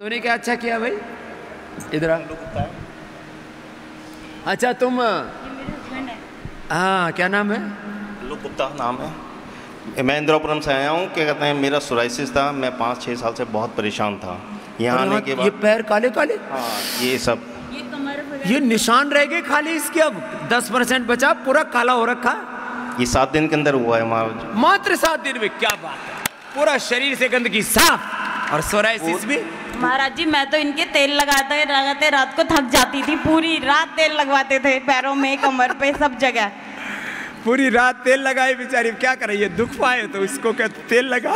तूने क्या अच्छा किया भाई? इधर आ। अच्छा तुम, हाँ क्या नाम है? आलोक गुप्ता नाम है। मैं इंदिरापुरम से आया हूँ। क्या कहते हैं, मेरा सोराइसिस था। मैं 5-6 साल से बहुत परेशान था। यहाँ आने के बाद ये पैर काले काले, हाँ ये सब, ये निशान रह गए खाली इसके, अब 10% बचा, पूरा काला हो रखा। ये 7 दिन के अंदर हुआ है महाराज। मात्र 7 दिन में? क्या बात है, पूरा शरीर से गंदगी साफ और सोराइसिस भी। महाराज जी मैं तो इनके तेल लगाते लगाते रात को थक जाती थी। पूरी रात तेल लगवाते थे, पैरों में, कमर पे, सब जगह। पूरी रात तेल लगाई बेचारी, क्या करे, ये दुख पाए तो इसको क्या तेल लगा।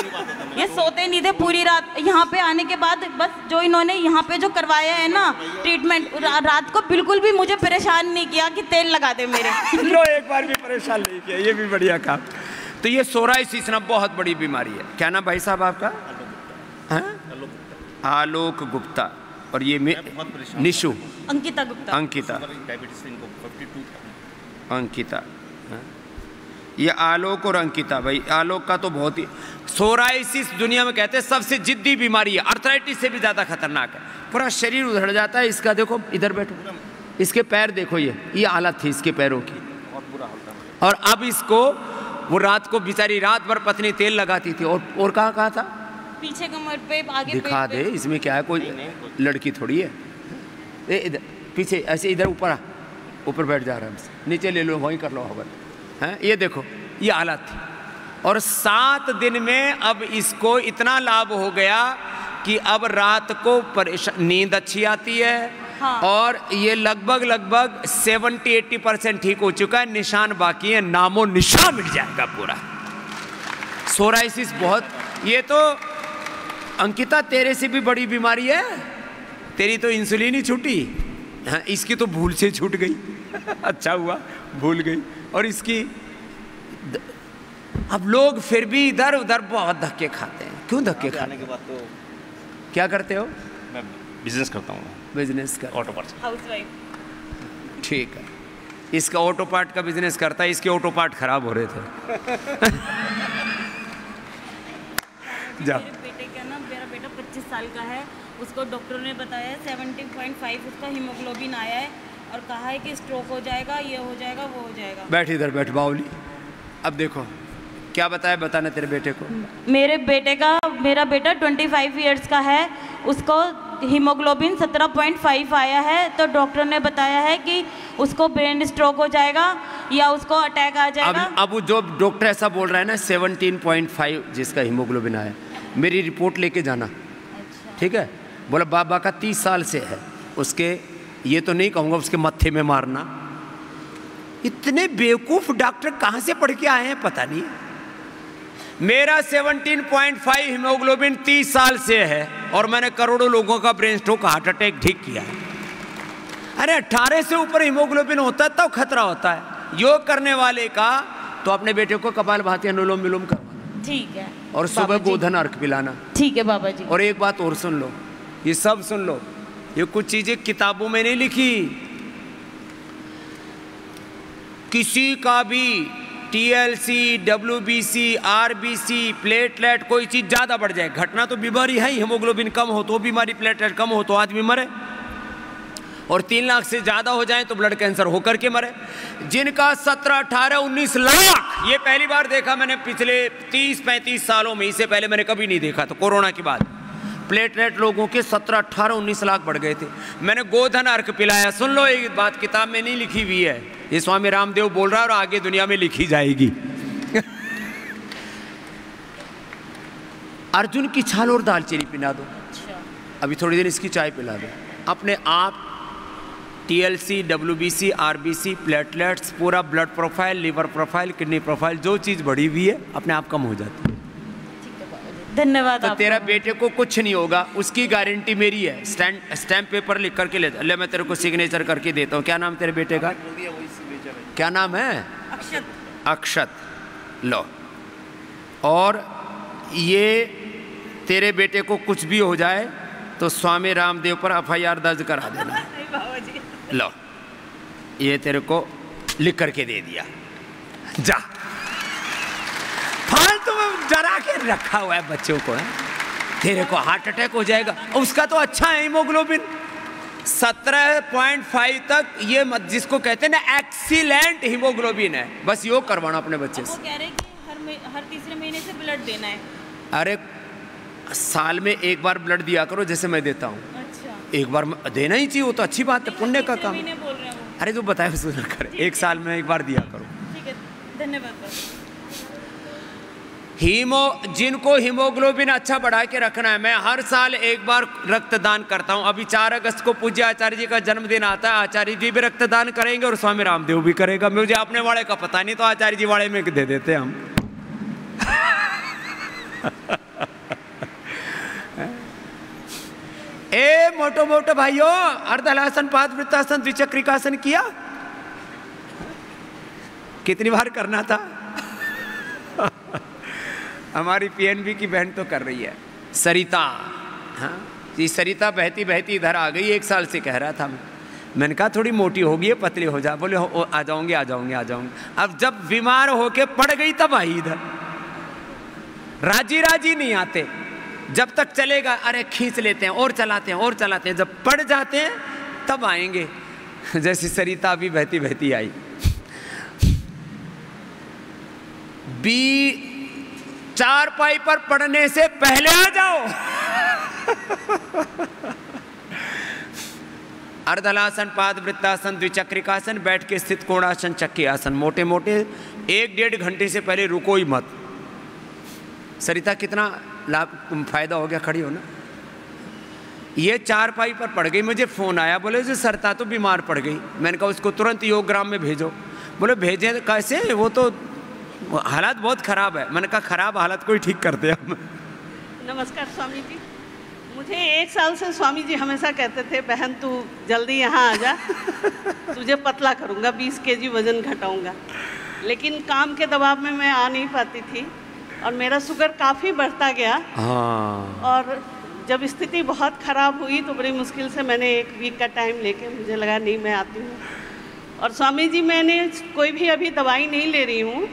ये सोते नहीं थे पूरी रात। यहाँ पे आने के बाद बस जो इन्होंने यहाँ पे जो करवाया है ना ट्रीटमेंट, रात को बिल्कुल भी मुझे परेशान नहीं किया कि तेल लगा दे मेरे। लो एक बार भी परेशान नहीं किया, ये भी बढ़िया काम। तो ये सोराइसिस ना बहुत बड़ी बीमारी है। क्या नाम भाई साहब आपका? आलोक गुप्ता। और ये निशु? अंकिता गुप्ता। अंकिता, अंकिता। ये आलोक और अंकिता भाई। आलोक का तो बहुत ही, सोराइसिस दुनिया में कहते हैं सबसे जिद्दी बीमारी है, अर्थराइटिस से भी ज़्यादा खतरनाक है। पूरा शरीर उधड़ जाता है इसका। देखो इधर बैठो, इसके पैर देखो, ये हालत थी इसके पैरों की। और अब इसको, वो रात को बेचारी रात भर पत्नी तेल लगाती थी। और कहाँ था? पीछे कमर पे, आगे दिखा दे, इसमें क्या है, कोई लड़की थोड़ी है। इधर पीछे ऐसे, इधर ऊपर ऊपर बैठ जा रहा है, नीचे ले लो, वहीं कर लो हवन है। ये देखो ये हालत थी। और 7 दिन में अब इसको इतना लाभ हो गया कि अब रात को नींद अच्छी आती है। हाँ। और ये लगभग 70-80% ठीक हो चुका है। निशान बाकी है, नामो निशान मिट जाएगा पूरा। सोराइसिस बहुत, ये तो अंकिता तेरे से भी बड़ी बीमारी है। तेरी तो इंसुलिन ही छूटी, हाँ, इसकी तो भूल से छूट गई। अच्छा हुआ भूल गई। और इसकी, अब लोग फिर भी इधर उधर बहुत धक्के खाते हैं। क्यों धक्के खाते? आने के बाद तो क्या करते हो? मैं बिजनेस करता हूँ। बिजनेस कर, ऑटो पार्ट्स। हाउसवाइफ। ठीक है। इसका ऑटो पार्ट का बिजनेस करता है, इसके ऑटो पार्ट खराब हो रहे थे। जा। मेरा बेटा 25 साल का है। उसको डॉक्टर ने बताया 70.5 उसका हीमोग्लोबिन आया है और कहा है कि स्ट्रोक हो जाएगा, ये हो जाएगा, वो हो जाएगा। बैठ इधर, बैठ बाउली। अब देखो क्या बताया, बताना तेरे बेटे को। मेरा बेटा 25 इयर्स का है। उसको हीमोग्लोबिन 17.5 आया है। तो डॉक्टर ने बताया है कि उसको ब्रेन स्ट्रोक हो जाएगा या उसको अटैक आ जाएगा। अब जो डॉक्टर ऐसा बोल रहा है ना 17.5 जिसका हीमोग्लोबिन आया, मेरी रिपोर्ट लेके जाना। अच्छा। ठीक है? बोला बाबा का 30 साल से है। उसके, ये तो नहीं कहूँगा उसके मत्थे में मारना। इतने बेवकूफ़ डॉक्टर कहाँ से पढ़ के आए हैं पता नहीं। मेरा 17.5 हीमोग्लोबिन 30 साल से है और मैंने करोड़ों लोगों का ब्रेन स्ट्रोक, हार्ट अटैक ठीक किया है। अरे 18 से ऊपर हीमोग्लोबिन होता है तब खतरा होता है। योग करने वाले का तो अपने बेटे को कपालभाति अनुलोम विलोम करवाना। ठीक है। और सुबह गोधन अर्घ पिलाना। ठीक है बाबा जी। और एक बात और सुन लो, ये सब सुन लो, ये कुछ चीजें किताबों में नहीं लिखी। किसी का भी TLC, WBC, RBC, प्लेटलेट, कोई चीज ज्यादा बढ़ जाए, घटना तो बीमारी है। हीमोग्लोबिन कम हो तो बीमारी, प्लेटलेट कम हो तो आदमी मरे। और 3 लाख से ज्यादा हो जाए तो ब्लड कैंसर होकर के मरे। जिनका 17, 18, 19 लाख, ये पहली बार देखा मैंने पिछले 30-35 सालों में। इससे पहले मैंने कभी नहीं देखा। तो कोरोना के बाद प्लेटलेट लोगों के 17, 18, 19 लाख बढ़ गए थे। मैंने गोधन अर्घ पिलाया। सुन लो, ये बात किताब में नहीं लिखी हुई है, ये स्वामी रामदेव बोल रहा है और आगे दुनिया में लिखी जाएगी। अर्जुन की छाल और दालचीनी पिला दो। अच्छा। अभी थोड़ी देर इसकी चाय पिला दो, अपने आप TLC, WBC, RBC, प्लेटलेट्स, पूरा blood profile, liver profile, kidney profile, जो चीज़ बढ़ी हुई है अपने आप कम हो जाती है। धन्यवाद। तो तेरा बेटे को कुछ नहीं होगा, उसकी गारंटी मेरी है। स्टैम्प पेपर लिख करके ले मैं तेरे को सिग्नेचर करके देता हूँ। क्या नाम तेरे बेटे का? क्या नाम है? अक्षत। अक्षत। लो, और ये तेरे बेटे को कुछ भी हो जाए तो स्वामी रामदेव पर FIR दर्ज करा देना। लो, ये तेरे को लिख करके दे दिया। जा, फालतू में डरा के रखा हुआ है बच्चों को, है? तेरे को हार्ट अटैक हो जाएगा। उसका तो अच्छा है हीमोग्लोबिन 17.5 तक, ये जिसको कहते हैं ना एक्सीलेंट हीमोग्लोबिन है। बस योग करवाना अपने बच्चे से। वो कह रहे हैं कि हर तीसरे महीने से ब्लड देना है। अरे साल में एक बार ब्लड दिया करो, जैसे मैं देता हूँ। अच्छा, एक बार देना ही चाहिए, वो तो अच्छी बात है, पुण्य का काम। बोल रहे हैं वो। अरे जो बताया उसको ना कर, एक साल में एक बार दिया करो। ठीक है, धन्यवाद। जिनको हीमोग्लोबिन अच्छा बढ़ा के रखना है, मैं हर साल एक बार रक्तदान करता हूं। अभी 4 अगस्त को पूज्य आचार्य जी का जन्मदिन आता है, आचार्य जी भी रक्तदान करेंगे और स्वामी रामदेव भी करेगा। मुझे अपने वाड़े का पता नहीं, तो आचार्य जी वाड़े में दे देते हम। ए मोटो मोटो भाइयों, अर्धहलासन, पादवृत्तासन, द्विचक्रिकासन किया? कितनी बार करना था? हमारी पीएनबी की बहन तो कर रही है, सरिता। हाँ जी, सरिता बहती बहती इधर आ गई, 1 साल से कह रहा था मैंने कहा थोड़ी मोटी होगी, पतली हो जा। बोले आ जाऊंगी आ जाऊंगी आ जाऊंगी। अब जब बीमार होके पड़ गई तब आई इधर। राजी राजी नहीं आते, जब तक चलेगा अरे खींच लेते हैं और चलाते हैं और चलाते हैं, जब पड़ जाते हैं तब आएंगे। जैसी सरिता भी बहती बहती आई। चारपाई पर पड़ने से पहले आ जाओ। अर्धलासन, पादवृत्तासन, द्विचक्रिकासन, बैठ के स्थित कोणासन, चक्की आसन, मोटे मोटे 1-1.5 घंटे से पहले रुको ही मत। सरिता कितना लाभ फायदा हो गया, खड़ी हो ना। ये चारपाई पर पड़ गई, मुझे फोन आया, बोले जो सरिता तो बीमार पड़ गई। मैंने कहा उसको तुरंत योगग्राम में भेजो। बोले भेजें कैसे, वो तो हालात बहुत खराब है। मैंने कहा खराब हालत को ही ठीक करते हैं हम। नमस्कार स्वामी जी। मुझे 1 साल से स्वामी जी हमेशा कहते थे बहन तू जल्दी यहाँ आ जा, तुझे पतला करूँगा, 20 kg वजन घटाऊँगा। लेकिन काम के दबाव में मैं आ नहीं पाती थी और मेरा शुगर काफ़ी बढ़ता गया। हाँ। और जब स्थिति बहुत ख़राब हुई तो बड़ी मुश्किल से मैंने 1 वीक का टाइम लेके मुझे लगा नहीं मैं आती हूँ। और स्वामी जी मैंने कोई भी अभी दवाई नहीं ले रही हूँ,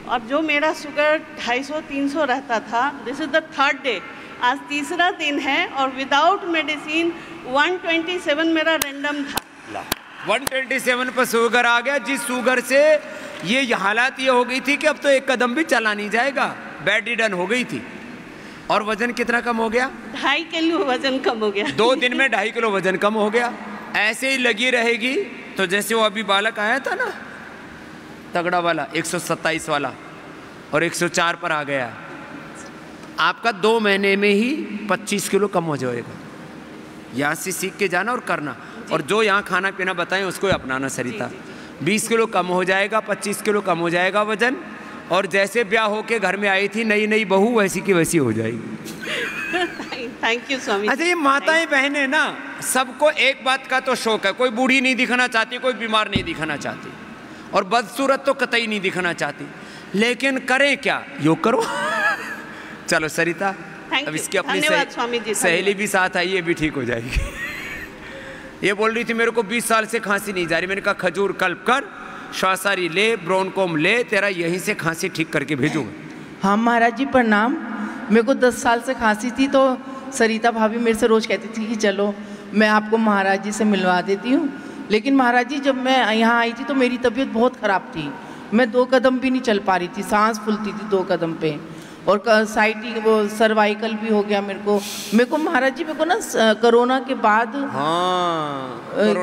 और जो मेरा शुगर 250-300 रहता था, this is the 3rd day, आज 3रा दिन है और विदाउट मेडिसिन 127 मेरा रैंडम था। 127 पर शुगर आ गया। जिस शुगर से ये हालात ये हो गई थी कि अब तो 1 कदम भी चला नहीं जाएगा, बेड रिडन हो गई थी। और वजन कितना कम हो गया? 2.5 किलो वजन कम हो गया। 2 दिन में 2.5 किलो वजन कम हो गया। ऐसे ही लगी रहेगी तो जैसे वो अभी बालक आया था ना तगड़ा वाला, 127 वाला, और 104 पर आ गया, आपका 2 महीने में ही 25 किलो कम हो जाएगा। यहाँ से सीख के जाना और करना, और जो यहाँ खाना पीना बताएं उसको अपनाना। सरिता 20 किलो कम हो जाएगा, 25 किलो कम हो जाएगा वजन। और जैसे ब्याह होके घर में आई थी नई नई बहू, वैसी की वैसी हो जाएगी। थैंक यू स्वामी। अच्छा, ये माताएं बहनें ना, सबको एक बात का तो शौक है, कोई बूढ़ी नहीं दिखना चाहती, कोई बीमार नहीं दिखना चाहती, और बदसूरत तो कतई नहीं दिखना चाहती। लेकिन करें क्या? योग करो। चलो सरिता, अब इसकी अपनी सहेली भी साथ आई, ये भी ठीक हो जाएगी। ये बोल रही थी मेरे को 20 साल से खांसी नहीं जा रही। मैंने कहा खजूर कल्प कर, श्वासारी ले, ब्रोनकोम ले, तेरा यहीं से खांसी ठीक करके भेजूंगा। हाँ महाराज जी प्रणाम। मेरे को 10 साल से खांसी थी, तो सरिता भाभी मेरे से रोज़ कहती थी कि चलो मैं आपको महाराज जी से मिलवा देती हूँ। लेकिन महाराज जी जब मैं यहाँ आई थी तो मेरी तबीयत बहुत ख़राब थी, मैं 2 कदम भी नहीं चल पा रही थी, सांस फूलती थी 2 कदम पे, और साइटी वो सर्वाइकल भी हो गया मेरे को महाराज जी। मेरे को ना कोरोना के बाद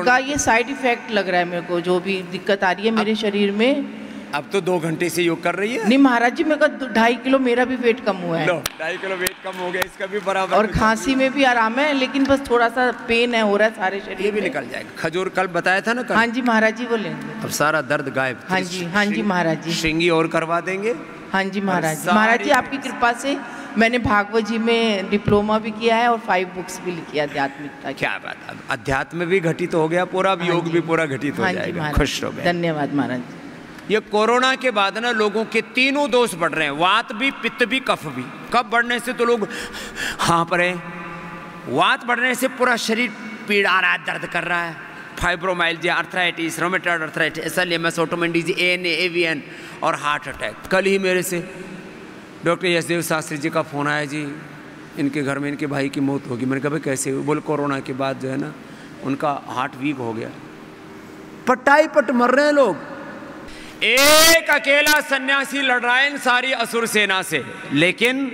का ये साइड इफेक्ट लग रहा है मेरे को, जो भी दिक्कत आ रही है मेरे शरीर में। अब तो 2 घंटे से योग कर रही है। नहीं महाराज जी, मेरे को 2.5 किलो मेरा भी वेट कम हुआ है। 2.5 किलो वेट कम हो गया, इसका भी बराबर। और खांसी में भी आराम है, लेकिन बस थोड़ा सा पेन है, हो रहा है सारे शरीर। ये भी निकल जाएगा। खजूर कल बताया था ना कल। हाँ जी महाराज जी, वो लेंगे। अब सारा दर्द गायब। हाँ जी, हाँ जी महाराज जी। श्रृंगी और करवा देंगे। हाँ जी महाराज जी। महाराज जी आपकी कृपा से मैंने भागवत जी में डिप्लोमा भी किया है और 5 बुक्स भी लिखी है आध्यात्मिकता। क्या बात है, अध्यात्म भी घटित हो गया पूरा, अब योग भी पूरा घटित हो जाएगा। खुश हो गए। धन्यवाद महाराज जी। ये कोरोना के बाद ना लोगों के तीनों दोष बढ़ रहे हैं, वात भी, पित्त भी, कफ भी। कफ बढ़ने से तो लोग हाँफ रहे हैं, वात बढ़ने से पूरा शरीर पीड़ा रहा है, दर्द कर रहा है, fibromyalgia, arthritis, rheumatoid arthritis, SLMS, autoimmune disease, ANA, AVN और हार्ट अटैक। कल ही मेरे से डॉक्टर यशदेव शास्त्री जी का फ़ोन आया, जी इनके घर में इनके भाई की मौत होगी। मैंने कहा भाई कैसे हुई? बोले कोरोना के बाद जो है ना उनका हार्ट वीक हो गया। पटाई पट मर रहे हैं लोग। एक अकेला सन्यासी लड़ रहा है इन सारी असुर सेना से, लेकिन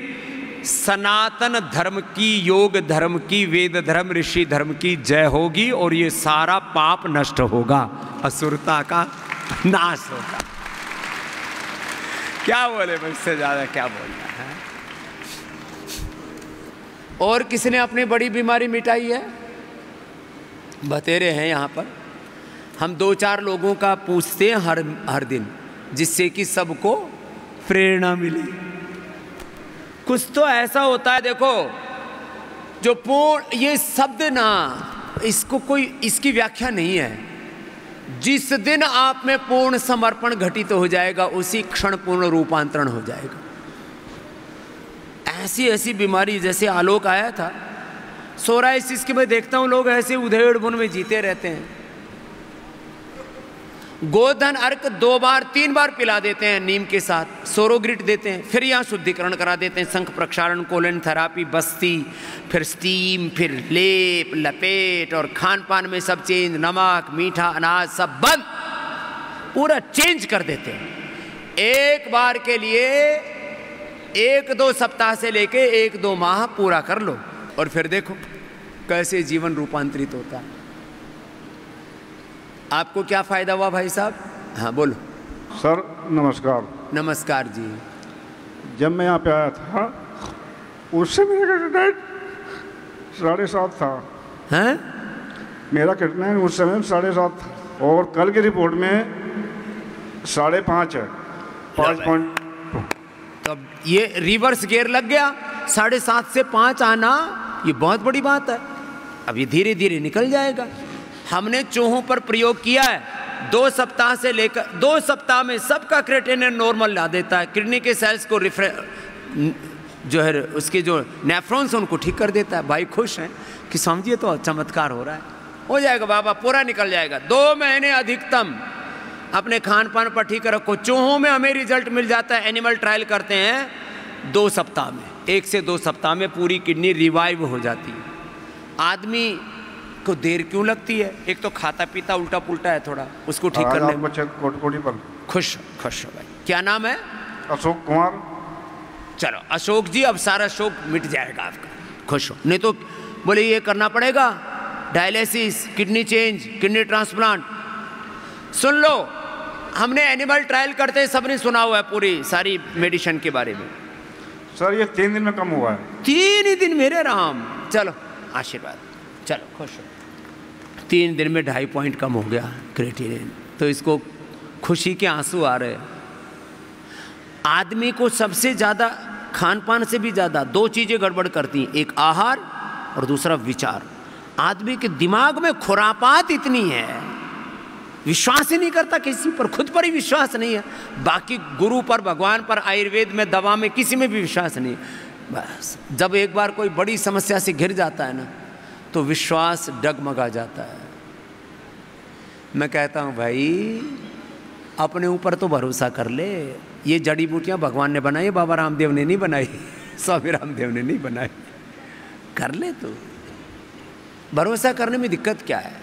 सनातन धर्म की, योग धर्म की, वेद धर्म, ऋषि धर्म की जय होगी और ये सारा पाप नष्ट होगा, असुरता का नाश होगा। क्या बोले, मुझसे ज्यादा क्या बोलना है? और किसने अपनी बड़ी बीमारी मिटाई है? बतेरे हैं यहाँ पर। हम 2-4 लोगों का पूछते हैं हर दिन, जिससे कि सबको प्रेरणा मिले। कुछ तो ऐसा होता है, देखो जो पूर्ण, ये शब्द ना, इसको कोई इसकी व्याख्या नहीं है। जिस दिन आप में पूर्ण समर्पण घटित हो जाएगा उसी क्षण पूर्ण रूपांतरण हो जाएगा। ऐसी ऐसी बीमारी, जैसे आलोक आया था सोराइसिस की, मैं देखता हूं लोग ऐसे उधेड़ बुन में जीते रहते हैं। गोधन अर्क 2 बार 3 बार पिला देते हैं नीम के साथ, सोरोग्रिट देते हैं, फिर यहाँ शुद्धिकरण करा देते हैं, शंख प्रक्षालन, कोलन थेरापी, बस्ती, फिर स्टीम, फिर लेप लपेट, और खान पान में सब चेंज, नमक मीठा अनाज सब बंद, पूरा चेंज कर देते हैं। एक बार के लिए 1-2 सप्ताह से लेके 1-2 माह पूरा कर लो और फिर देखो कैसे जीवन रूपांतरित होता है। आपको क्या फायदा हुआ भाई साहब? हाँ बोलो। सर नमस्कार। नमस्कार जी। जब मैं यहाँ पे आया था उससे मेरा क्रिटेट 7.5 था। हैं? मेरा क्रिटेट उस समय 7.5 था और कल की रिपोर्ट में 5.5 है, 5.2। तब ये रिवर्स गियर लग गया। 7.5 से 5 आना ये बहुत बड़ी बात है। अब ये धीरे धीरे निकल जाएगा। हमने चूहों पर प्रयोग किया है। 2 सप्ताह से लेकर 2 सप्ताह में सबका क्रिएटिनिन नॉर्मल ला देता है। किडनी के सेल्स को जो है उसके जो नेफ्रॉन्स उनको ठीक कर देता है। भाई खुश हैं कि समझिए तो चमत्कार हो रहा है। हो जाएगा बाबा, पूरा निकल जाएगा। 2 महीने अधिकतम अपने खान पान पर ठीक रखो। चूहों में हमें रिजल्ट मिल जाता है। एनिमल ट्रायल करते हैं 2 सप्ताह में, 1 से 2 सप्ताह में पूरी किडनी रिवाइव हो जाती है। आदमी को देर क्यों लगती है? एक तो खाता पीता उल्टा पुल्टा है थोड़ा, उसको ठीक करने में। खुश खुश हो भाई। क्या नाम है? अशोक कुमार। चलो अशोक जी, अब सारा शोक मिट जाएगा आपका। खुश हो। नहीं तो बोले ये करना पड़ेगा, dialysis, kidney change, kidney transplant. सुन लो, हमने एनिमल ट्रायल करते हैं, सबने सुना हुआ है पूरी सारी मेडिसिन के बारे में। सर ये 3 दिन में कम हुआ है। 3 ही दिन? मेरे राम, चलो आशीर्वाद। चलो खुश हो। 3 दिन में 2.5 पॉइंट कम हो गया क्रिएटिनिन, तो इसको खुशी के आंसू आ रहे। आदमी को सबसे ज़्यादा, खान पान से भी ज़्यादा 2 चीज़ें गड़बड़ करती हैं, एक आहार और दूसरा विचार। आदमी के दिमाग में खुरापात इतनी है, विश्वास ही नहीं करता किसी पर, खुद पर ही विश्वास नहीं है, बाकी गुरु पर, भगवान पर, आयुर्वेद में, दवा में, किसी में भी विश्वास नहीं। बस जब एक बार कोई बड़ी समस्या से घिर जाता है ना तो विश्वास डगमगा जाता है। मैं कहता हूँ भाई अपने ऊपर तो भरोसा कर ले। ये जड़ी बूटियाँ भगवान ने बनाई, बाबा रामदेव ने नहीं बनाई, स्वामी रामदेव ने नहीं बनाई। कर ले तो, भरोसा करने में दिक्कत क्या है?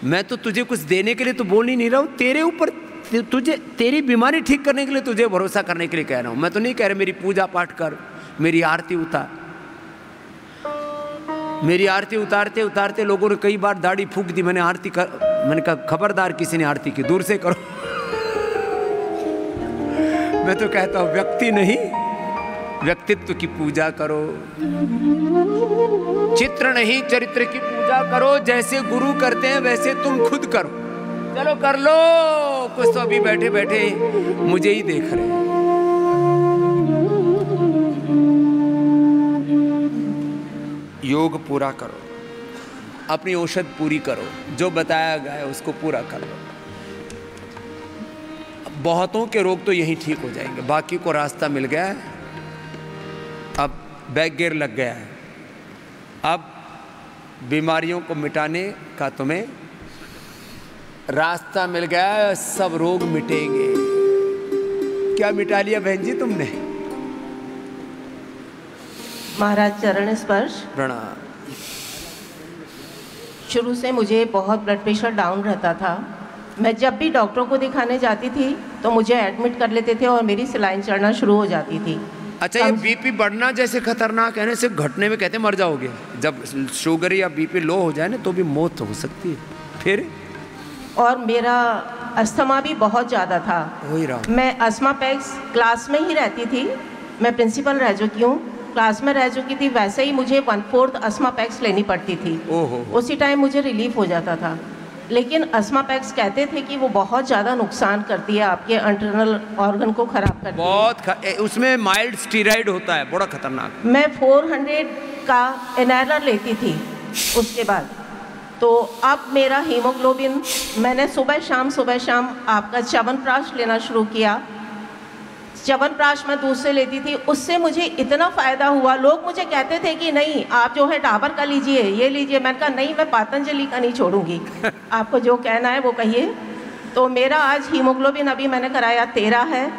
मैं तो तुझे कुछ देने के लिए तो बोल ही नहीं रहा हूँ, तेरे ऊपर, तुझे तेरी बीमारी ठीक करने के लिए तुझे भरोसा करने के लिए कह रहा हूँ। मैं तो नहीं कह रहा मेरी पूजा पाठ कर, मेरी आरती उतार। मेरी आरती उतारते उतारते लोगों ने कई बार दाढ़ी फूंक दी। मैंने कहा खबरदार, किसी ने आरती की, दूर से करो। मैं तो कहता हूं व्यक्ति नहीं, व्यक्तित्व की पूजा करो, चित्र नहीं चरित्र की पूजा करो। जैसे गुरु करते हैं वैसे तुम खुद करो। चलो कर लो कुछ तो। अभी बैठे बैठे मुझे ही देख रहे हैं। योग पूरा करो, अपनी औषध पूरी करो, जो बताया गया है उसको पूरा करो। बहुतों के रोग तो यहीं ठीक हो जाएंगे, बाकी को रास्ता मिल गया है। अब बैक गियर लग गया है। अब बीमारियों को मिटाने का तुम्हें रास्ता मिल गया है, सब रोग मिटेंगे। क्या मिटा लिया बहन जी तुमने? महाराज चरण स्पर्श। प्रणाम। शुरू से मुझे बहुत ब्लड प्रेशर डाउन रहता था। मैं जब भी डॉक्टरों को दिखाने जाती थी तो मुझे एडमिट कर लेते थे और मेरी सिलाइन चढ़ना शुरू हो जाती थी। अच्छा, ये बीपी बढ़ना जैसे खतरनाक है ना, सिर्फ घटने में कहते मर जाओगे। जब शुगर या बीपी लो हो जाए ना तो भी मौत हो सकती है। फिर और मेरा अस्थमा भी बहुत ज़्यादा था। वही रहा। मैं अस्थमा पैक्स क्लास में ही रहती थी। मैं प्रिंसिपल रह चुकी हूँ, क्लास में रह चुकी थी। वैसे ही मुझे 1/4 अस्थमा पैक्स लेनी पड़ती थी। उसी टाइम मुझे रिलीफ हो जाता था। लेकिन अस्थमा पैक्स कहते थे कि वो बहुत ज़्यादा नुकसान करती है, आपके इंटरनल ऑर्गन को ख़राब करती है। बहुत उसमें माइल्ड स्टीरॉइड होता है, बड़ा खतरनाक। मैं 400 का इनहेलर लेती थी उसके बाद। तो अब मेरा हीमोग्लोबिन, मैंने सुबह शाम आपका च्यवनप्राश लेना शुरू किया। च्यवनप्राश मैं दूध से लेती थी, उससे मुझे इतना फ़ायदा हुआ। लोग मुझे कहते थे कि नहीं आप जो है डाबर का लीजिए, ये लीजिए। मैंने कहा नहीं, मैं पतंजलि का नहीं छोड़ूंगी। आपको जो कहना है वो कहिए। तो मेरा आज हीमोग्लोबिन अभी मैंने कराया 13 है।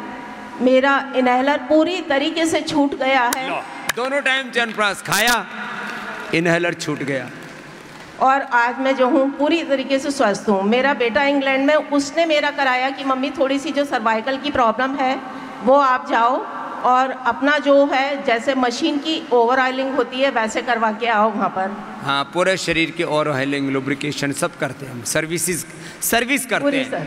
मेरा इनहेलर पूरी तरीके से छूट गया है। दोनों टाइम च्यवनप्राश खाया, इनहेलर छूट गया। और आज मैं जो हूँ पूरी तरीके से स्वस्थ हूँ। मेरा बेटा इंग्लैंड में, उसने मेरा कराया कि मम्मी थोड़ी सी जो सर्वाइकल की प्रॉब्लम है वो आप जाओ और अपना जो है जैसे मशीन की ओवर ऑयलिंग होती है वैसे करवा के आओ वहाँ पर। हाँ, पूरे शरीर की ओवर ऑयलिंग, लुब्रिकेशन सब करते हैं हम। सर्विस करते हैं। सर।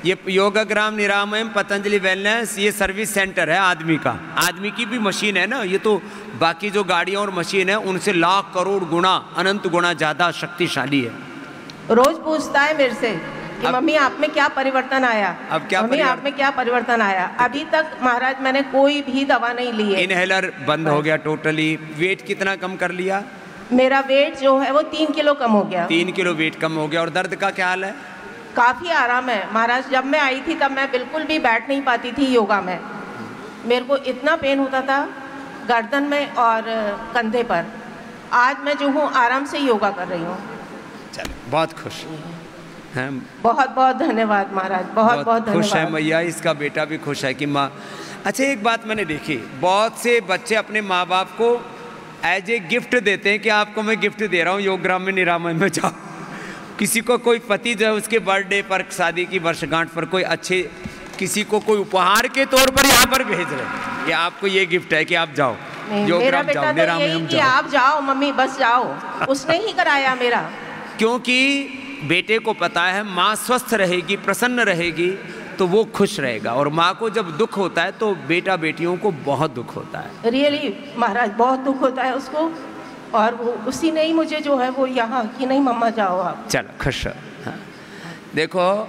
ये योगाग्राम निरामयम पतंजलि वेलनेस, ये सर्विस सेंटर है आदमी का। आदमी की भी मशीन है ना, ये तो बाकी जो गाड़ियाँ और मशीन है उनसे लाख करोड़ गुना, अनंत गुना ज़्यादा शक्तिशाली है। रोज पूछता है मेरे से कि मम्मी आप में क्या परिवर्तन आया। अब क्या मम्मी आप में क्या परिवर्तन आया। अभी तक महाराज मैंने कोई भी दवा नहीं ली है। इनहेलर बंद हो गया टोटली। वेट कितना कम कर लिया? मेरा वेट जो है वो 3 किलो कम हो गया। 3 किलो वेट कम हो गया। और दर्द का क्या हाल है? काफ़ी आराम है महाराज। जब मैं आई थी तब मैं बिल्कुल भी बैठ नहीं पाती थी योगा में। मेरे को इतना पेन होता था गर्दन में और कंधे पर। आज मैं जो हूँ आराम से योगा कर रही हूँ। चलो, बहुत खुश हैं। बहुत बहुत धन्यवाद महाराज, बहुत बहुत धन्यवाद। खुश है मैया, इसका बेटा भी खुश है कि माँ। अच्छा, एक बात मैंने देखी, बहुत से बच्चे अपने माँ बाप को एज ए गिफ्ट देते हैं कि आपको मैं गिफ्ट दे रहा हूँ, योगग्राम में निरामय में जाओ। किसी को कोई पति जो है उसके बर्थडे पर, शादी की वर्षगांठ पर कोई अच्छे, किसी को कोई उपहार के तौर पर यहाँ पर भेज रहे हैं कि आपको ये गिफ्ट है कि आप जाओ योगग्राम जाओ, निरामयम जाओ। आप जाओ मम्मी, बस जाओ। उसने ही कराया मेरा। क्योंकि बेटे को पता है माँ स्वस्थ रहेगी, प्रसन्न रहेगी तो वो खुश रहेगा। और माँ को जब दुख होता है तो बेटा बेटियों को बहुत दुख होता है। रियली महाराज बहुत दुख होता है उसको। और वो उसी ने ही मुझे जो है वो यहाँ कि नहीं मम्मा जाओ आप। चलो खुश। हाँ, देखो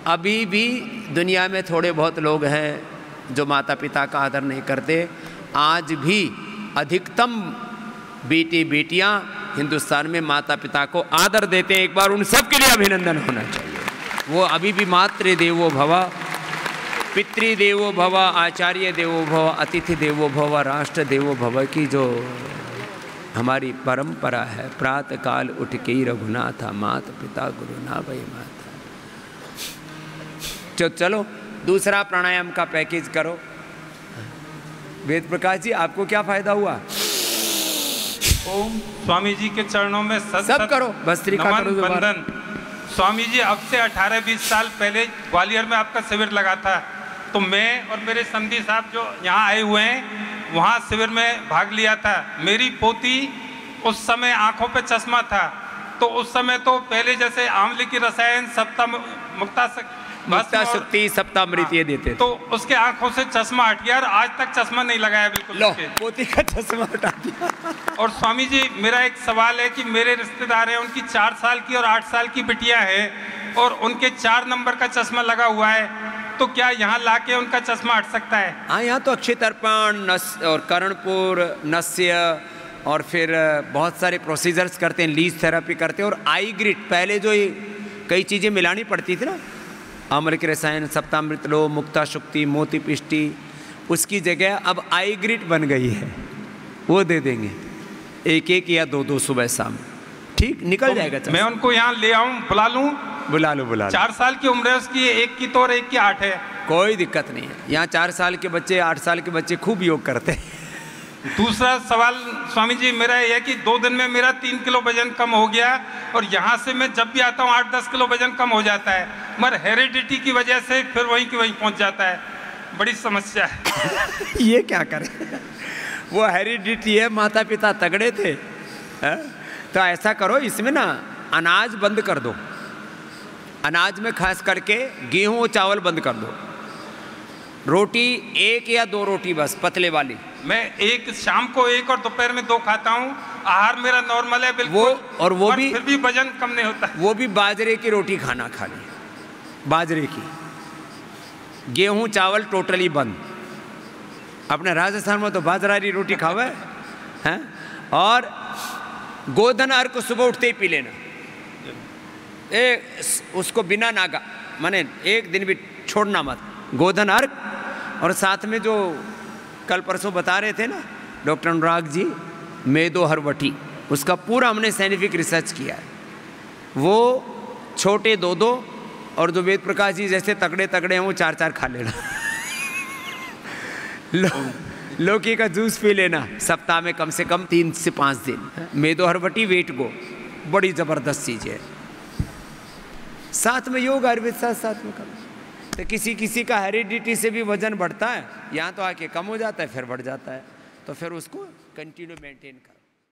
अभी भी दुनिया में थोड़े बहुत लोग हैं जो माता पिता का आदर नहीं करते। आज भी अधिकतम बेटे बेटियां हिंदुस्तान में माता पिता को आदर देते हैं। एक बार उन सब के लिए अभिनंदन होना चाहिए। वो अभी भी मातृ देवो भव, पितृदेवो भव, आचार्य देवो भव, अतिथि देवो भव, राष्ट्र देवो भव की जो हमारी परंपरा है। प्रातः काल उठ के ही रघुनाथा, माता पिता गुरु ना भई माता। चलो दूसरा प्राणायाम का पैकेज करो। वेद प्रकाश जी, आपको क्या फायदा हुआ? ओम स्वामी जी के चरणों में सब करो, भस्त्रिका करो दोबारा। स्वामी जी, अब से 18-20 साल पहले ग्वालियर में आपका शिविर लगा था, तो मैं और मेरे समधी साहब जो यहाँ आए हुए हैं वहाँ शिविर में भाग लिया था। मेरी पोती उस समय आंखों पे चश्मा था, तो उस समय तो पहले जैसे आंवले की रसायन मुक्ता शक्ति सप्तामृत ये देते थे, तो उसके आंखों से चश्मा हट गया और आज तक चश्मा नहीं लगाया बिल्कुल। लो, पोती का चश्मा हटा दिया। और स्वामी जी, मेरा एक सवाल है कि मेरे रिश्तेदार हैं, उनकी 4 साल की और 8 साल की बिटिया है और उनके 4 नंबर का चश्मा लगा हुआ है, तो क्या यहाँ लाके उनका चश्मा हट सकता है? हाँ, यहाँ तो अक्षय तर्पण और कर्णपुर, नस्य और फिर बहुत सारे प्रोसीजर्स करते हैं, लीज थेरेपी करते हैं। और आई ग्रिट, पहले जो कई चीज़ें मिलानी पड़ती थी ना, आंवले की रसायन, सप्तामृत लो, मुक्ता शुक्ति, मोती पिष्टी, उसकी जगह अब आई ग्रिट बन गई है, वो दे देंगे 1-1 या 2-2 सुबह शाम। ठीक, निकल तो जाएगा। मैं उनको यहाँ ले आऊँ, बुला लूँ? बुला लो। 4 साल की उम्र है उसकी, एक की तो और एक की 8 है। कोई दिक्कत नहीं है। यहाँ 4 साल के बच्चे, 8 साल के बच्चे खूब योग करते हैं। दूसरा सवाल स्वामी जी मेरा यह है कि 2 दिन में मेरा 3 किलो वजन कम हो गया और यहाँ से मैं जब भी आता हूँ 8-10 किलो वजन कम हो जाता है, मगर हेरिडिटी की वजह से फिर वहीं की वहीं पहुँच जाता है। बड़ी समस्या है। ये क्या करें, वो हेरिडिटी है, माता पिता तगड़े थे है? तो ऐसा करो, इसमें ना अनाज बंद कर दो, अनाज में खास करके गेहूँ चावल बंद कर दो, रोटी 1 या 2 रोटी बस पतले वाली। मैं एक शाम को 1 और दोपहर में 2 खाता हूँ, आहार मेरा नॉर्मल है बिल्कुल। वो भी फिर भी वजन कम नहीं होता। वो भी बाजरे की रोटी खाना, खाली बाजरे की, गेहूं चावल टोटली बंद। अपने राजस्थान में तो बाजरा की रोटी खावे हैं। और गोधन अर्क सुबह उठते ही पी लेना, उसको बिना नागा, माने एक दिन भी छोड़ना मत, गोधन अर्क। और साथ में जो कल परसों बता रहे थे ना डॉक्टर अनुराग जी, मेदो हरवटी, उसका पूरा हमने साइंटिफिक रिसर्च किया है। वो छोटे 2-2 और जो वेद प्रकाश जी जैसे तगड़े तगड़े हैं वो 4-4 खा लेना। लौकी का जूस पी लेना सप्ताह में कम से कम 3 से 5 दिन। मेदो हरवटी वेट गो, बड़ी ज़बरदस्त चीज़ है। साथ में योग आयुर्वेद साथ में करना। तो किसी का हेरिडिटी से भी वजन बढ़ता है, यहाँ तो आके कम हो जाता है, फिर बढ़ जाता है, तो फिर उसको कंटिन्यू मेंटेन कर।